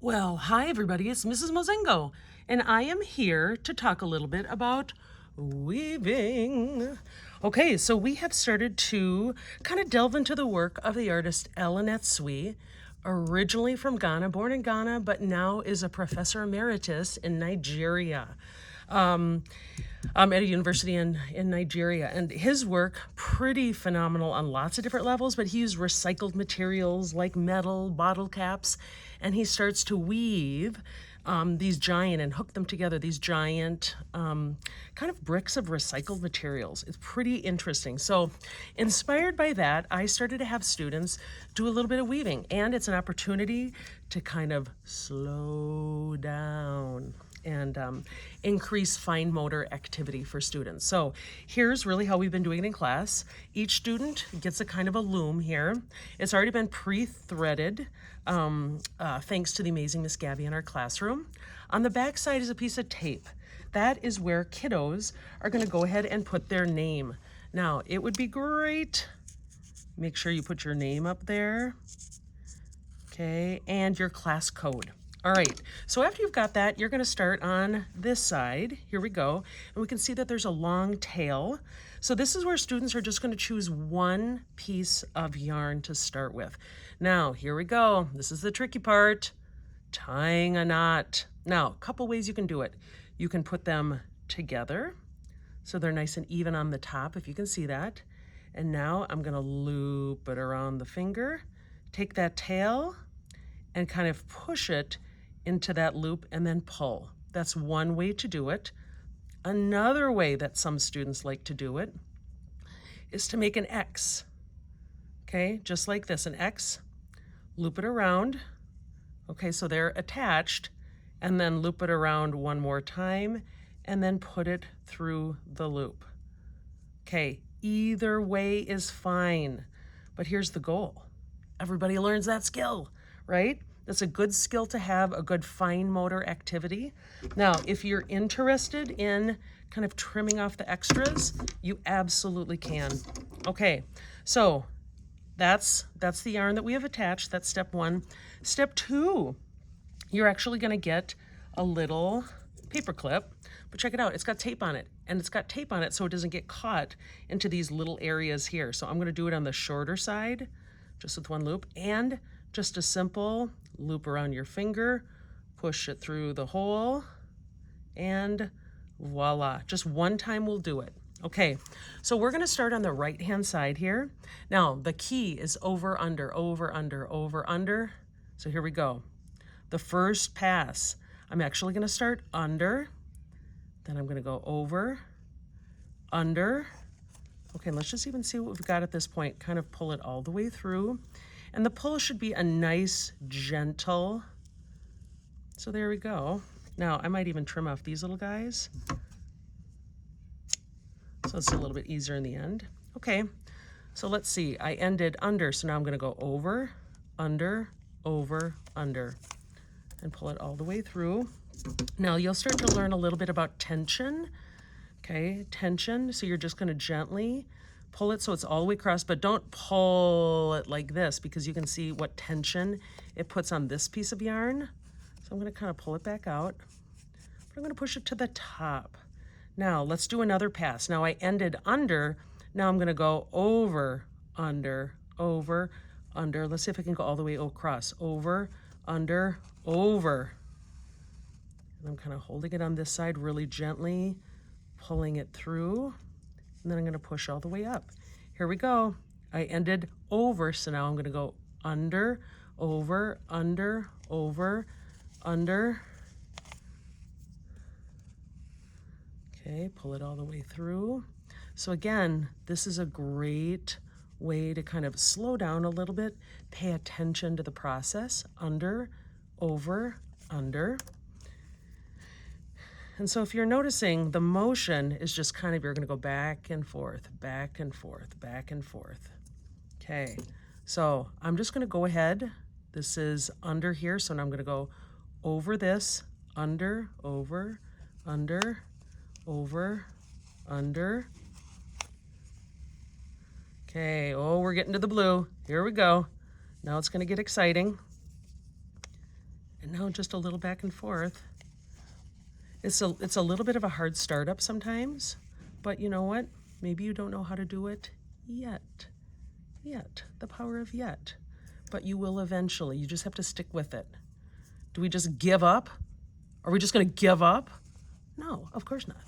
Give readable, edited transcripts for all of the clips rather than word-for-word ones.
Well, hi everybody, it's Mrs. Mozingo, and I am here to talk a little bit about weaving. Okay, so we have started to kind of delve into the work of the artist El-Anatsui, originally from Ghana, born in Ghana, but now is a professor emeritus in Nigeria. At a university in Nigeria. And his work, pretty phenomenal on lots of different levels, but he used recycled materials like metal, bottle caps, and he starts to weave these giant and hook them together, these giant kind of bricks of recycled materials. It's pretty interesting. So inspired by that, I started to have students do a little bit of weaving, and it's an opportunity to kind of slow down and increase fine motor activity for students. So here's really how we've been doing it in class. Each student gets a kind of a loom here. It's already been pre-threaded thanks to the amazing Miss Gabby in our classroom. On the back side is a piece of tape. That is where kiddos are gonna go ahead and put their name. Now, it would be great, make sure you put your name up there, okay, and your class code. All right, so after you've got that, you're gonna start on this side. Here we go. And we can see that there's a long tail. So this is where students are just gonna choose one piece of yarn to start with. Now, here we go. This is the tricky part, tying a knot. Now, a couple ways you can do it. You can put them together, so they're nice and even on the top, if you can see that. And now I'm gonna loop it around the finger, take that tail, and kind of push it into that loop and then pull. That's one way to do it. Another way that some students like to do it is to make an X. Okay, just like this, an X, loop it around. Okay, so they're attached, and then loop it around one more time and then put it through the loop. Okay, either way is fine, but here's the goal. Everybody learns that skill, right? That's a good skill to have, a good fine motor activity. Now, if you're interested in kind of trimming off the extras, you absolutely can. Okay, so that's the yarn that we have attached. That's step one. Step two, you're actually gonna get a little paper clip, but check it out, it's got tape on it, and it's got tape on it so it doesn't get caught into these little areas here. So I'm gonna do it on the shorter side, just with one loop, and just a simple loop around your finger, push it through the hole, and voila. Just one time will do it. Okay, so we're gonna start on the right-hand side here. Now, the key is over, under, over, under, over, under. So here we go. The first pass, I'm actually gonna start under, then I'm gonna go over, under. Okay, let's just even see what we've got at this point. Kind of pull it all the way through. And the pull should be a nice, gentle. So there we go. Now, I might even trim off these little guys, so it's a little bit easier in the end. Okay, so let's see. I ended under, so now I'm gonna go over, under, and pull it all the way through. Now, you'll start to learn a little bit about tension. Okay, tension, so you're just gonna gently pull it so it's all the way across, but don't pull it like this because you can see what tension it puts on this piece of yarn. So I'm gonna kind of pull it back out, but I'm gonna push it to the top. Now let's do another pass. Now I ended under, now I'm gonna go over, under, over, under. Let's see if I can go all the way across. Over, under, over. And I'm kind of holding it on this side really gently, pulling it through. And then I'm gonna push all the way up. Here we go. I ended over, so now I'm gonna go under, over, under, over, under. Okay, pull it all the way through. So again, this is a great way to kind of slow down a little bit, pay attention to the process. Under, over, under. And so if you're noticing, the motion is just kind of, you're gonna go back and forth, back and forth, back and forth. Okay, so I'm just gonna go ahead. This is under here, so now I'm gonna go over this, under, over, under, over, under. Okay, oh, we're getting to the blue. Here we go. Now it's gonna get exciting. And now just a little back and forth. It's a little bit of a hard startup sometimes, but you know what? Maybe you don't know how to do it yet. Yet. The power of yet. But you will eventually. You just have to stick with it. Do we just give up? Are we just going to give up? No, of course not.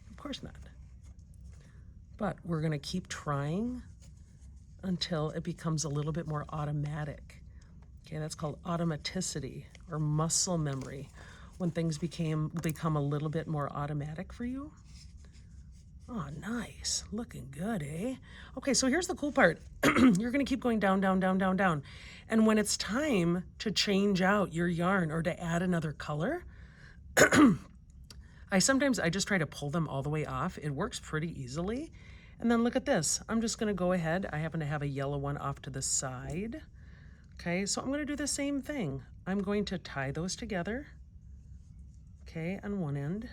Of course not. But we're going to keep trying until it becomes a little bit more automatic. Okay, that's called automaticity or muscle memory. When things become a little bit more automatic for you. Oh, nice. Looking good, eh? Okay, so here's the cool part. You're going to keep going down, down, down, down, down. And when it's time to change out your yarn or to add another color, I just try to pull them all the way off. It works pretty easily. And then look at this. I'm just going to go ahead. I happen to have a yellow one off to the side. Okay, so I'm going to do the same thing. I'm going to tie those together. Okay, on one end.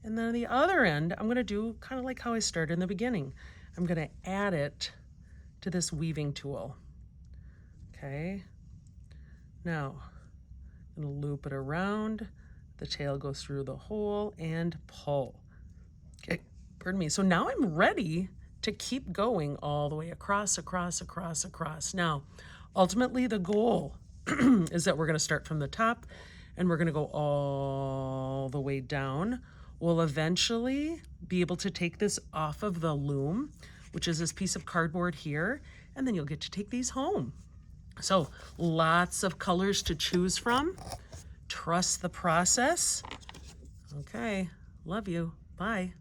And then on the other end, I'm going to do kind of like how I started in the beginning. I'm going to add it to this weaving tool. Okay. Now, I'm going to loop it around. The tail goes through the hole and pull. Okay, pardon me. So now I'm ready to keep going all the way across, across, across, across. Now, ultimately the goal is that we're going to start from the top and we're going to go all the way down. We'll eventually be able to take this off of the loom, which is this piece of cardboard here, and then you'll get to take these home. So lots of colors to choose from. Trust the process. Okay, love you. Bye.